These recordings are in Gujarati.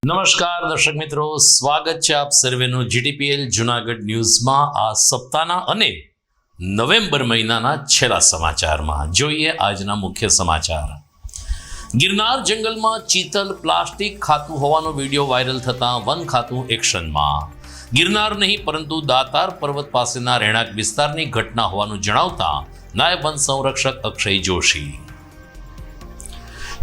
નમસ્કાર દર્શક મિત્રો, સ્વાગત છે આપ સર્વેનું જીટીપીએલ જુનાગઢ ન્યૂઝમાં આ સપ્તાહના અને નવેમ્બર મહિનાના છેલ્લા સમાચારમાં. જોઈએ આજના મુખ્ય સમાચાર. ગિરનાર જંગલમાં ચીતલ પ્લાસ્ટિક ખાતું હોવાનો વિડીયો વાયરલ થતાં વન ખાતું એક્શનમાં. ગિરનાર નહીં પરંતુ દાતાર પર્વત પાસેના રહેણાંક વિસ્તારની ઘટના હોવાનું જણાવતા નાયબ વન સંરક્ષક અક્ષય જોશી.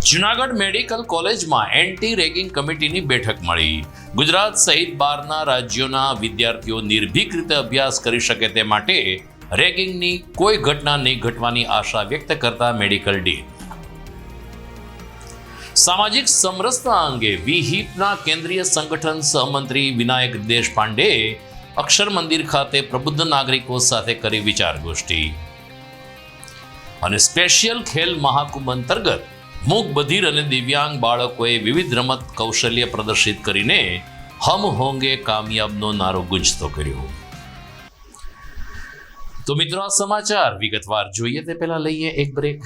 જુનાગઢ મેડિકલ કોલેજમાં એન્ટી રેગિંગ કમિટીની બેઠક મળી. ગુજરાત સહિત 12ના રાજ્યોના વિદ્યાર્થીઓ નિર્ભીક રીતે અભ્યાસ કરી શકે તે માટે રેગિંગની કોઈ ઘટના નહીં ઘટવાની આશા વ્યક્ત કરતા મેડિકલ ડીન. સામાજિક સમરસતા અંગે વિહિપના કેન્દ્રીય સંગઠન સહમંત્રી વિનાયક દેશપાંડેએ અક્ષર મંદિર ખાતે પ્રબુદ્ધ નાગરિકો સાથે કરી વિચાર ગોષ્ઠી. અને સ્પેશિયલ ખેલ મહાકુંભ અંતર્ગત મૂક બધિર અને દિવ્યાંગ બાળકોએ વિવિધ રમત કૌશલ્ય પ્રદર્શિત કરીને હમ હોંગે કામયાબનો નારો ગુંજતો કર્યો. તો મિત્રો, આ સમાચાર વિગતવાર જોઈએ તે પહેલા લઈએ એક બ્રેક.